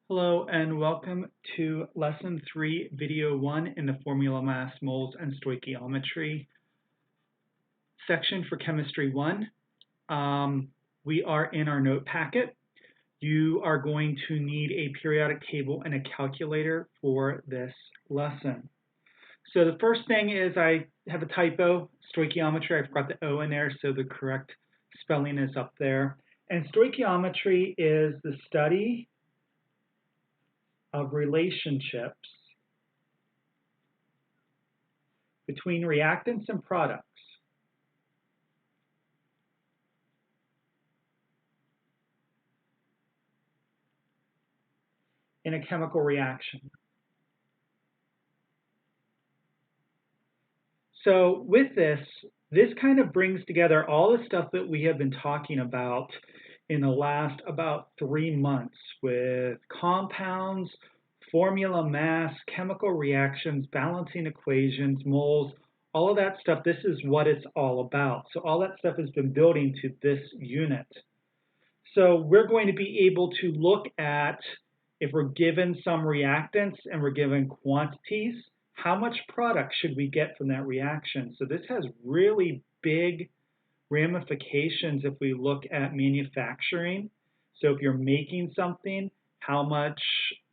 Hello and welcome to Lesson 3, Video 1 in the Formula Mass, Moles, and Stoichiometry section for Chemistry 1. We are in our note packet. You are going to need a periodic table and a calculator for this lesson. So the first thing is I have a typo, stoichiometry. I forgot the O in there, so the correct spelling is up there. And stoichiometry is the study of relationships between reactants and products in a chemical reaction. So with this kind of brings together all the stuff that we have been talking about in the last about 3 months with compounds, formula, mass, chemical reactions, balancing equations, moles, all of that stuff. This is what it's all about. So all that stuff has been building to this unit. So we're going to be able to look at, if we're given some reactants and we're given quantities, how much product should we get from that reaction? So this has really big ramifications if we look at manufacturing. So if you're making something, how much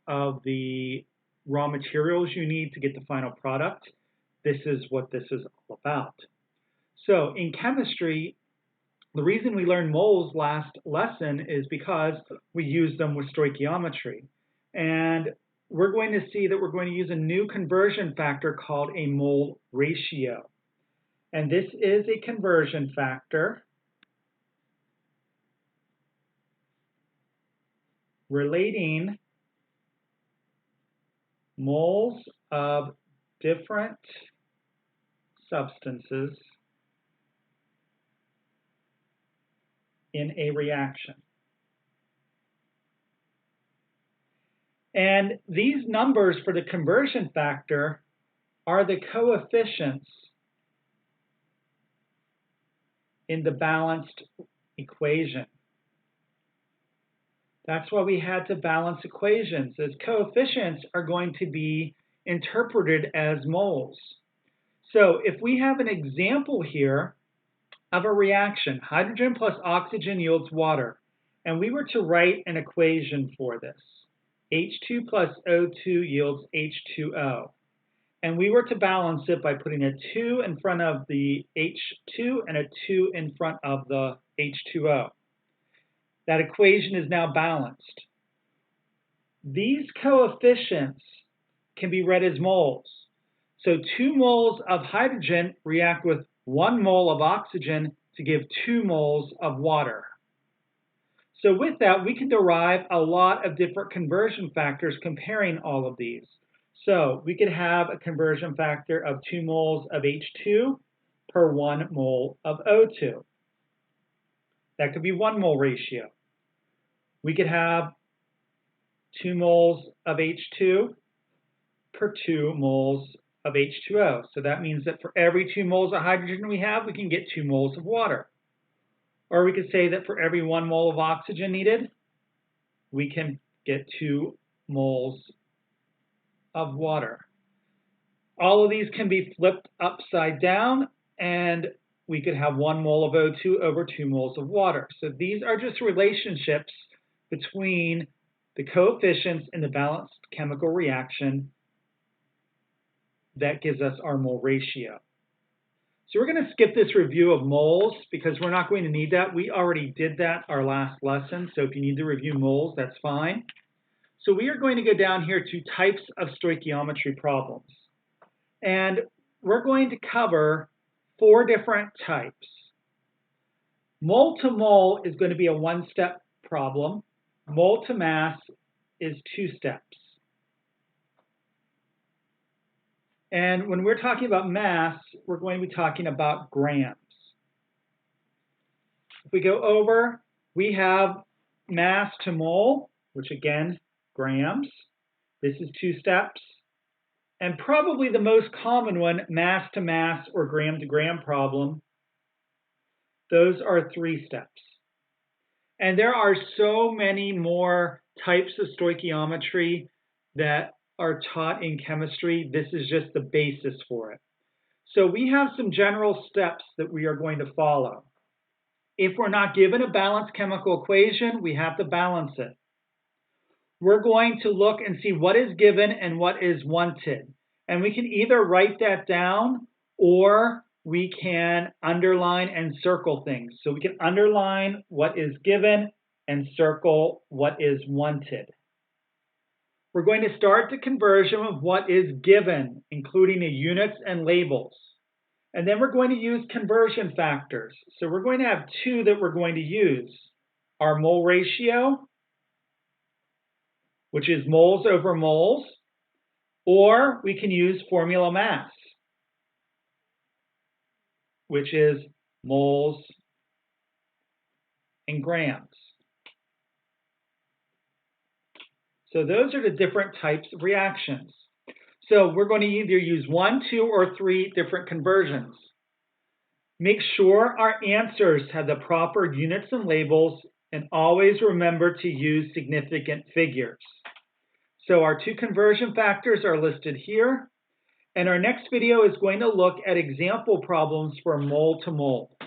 of the raw materials you need to get the final product, this is what this is all about. So in chemistry, the reason we learned moles last lesson is because we used them with stoichiometry. And we're going to see that we're going to use a new conversion factor called a mole ratio. And this is a conversion factor relating moles of different substances in a reaction. And these numbers for the conversion factor are the coefficients in the balanced equation. That's why we had to balance equations, as coefficients are going to be interpreted as moles. So if we have an example here of a reaction, hydrogen plus oxygen yields water, and we were to write an equation for this, H2 plus O2 yields H2O. And we were to balance it by putting a 2 in front of the H2 and a 2 in front of the H2O. That equation is now balanced. These coefficients can be read as moles. So 2 moles of hydrogen react with 1 mole of oxygen to give 2 moles of water. So with that, we can derive a lot of different conversion factors comparing all of these. So we could have a conversion factor of 2 moles of H2 per 1 mole of O2. That could be 1 mole ratio. We could have 2 moles of H2 per 2 moles of H2O. So that means that for every 2 moles of hydrogen we have, we can get 2 moles of water. Or we could say that for every 1 mole of oxygen needed, we can get 2 moles of water. All of these can be flipped upside down, and we could have 1 mole of O2 over 2 moles of water. So these are just relationships between the coefficients in the balanced chemical reaction that gives us our mole ratio. So we're going to skip this review of moles because we're not going to need that. We already did that our last lesson, so if you need to review moles, that's fine. So we are going to go down here to types of stoichiometry problems. And we're going to cover 4 different types. Mole to mole is going to be a 1-step problem. Mole to mass is 2 steps. And when we're talking about mass, we're going to be talking about grams. If we go over, we have mass to mole, which again, grams. This is 2 steps. And probably the most common one, mass to mass or gram to gram problem, those are 3 steps. And there are so many more types of stoichiometry that are taught in chemistry. This is just the basis for it. So we have some general steps that we are going to follow. If we're not given a balanced chemical equation, we have to balance it. We're going to look and see what is given and what is wanted. And we can either write that down or we can underline and circle things. So we can underline what is given and circle what is wanted. We're going to start the conversion of what is given, including the units and labels. And then we're going to use conversion factors. So we're going to have two that we're going to use. Our mole ratio, which is moles over moles, or we can use formula mass, which is moles in grams. So those are the different types of reactions. So we're going to either use 1, 2, or 3 different conversions. Make sure our answers have the proper units and labels, and always remember to use significant figures. So our two conversion factors are listed here, and our next video is going to look at example problems for mole to mole.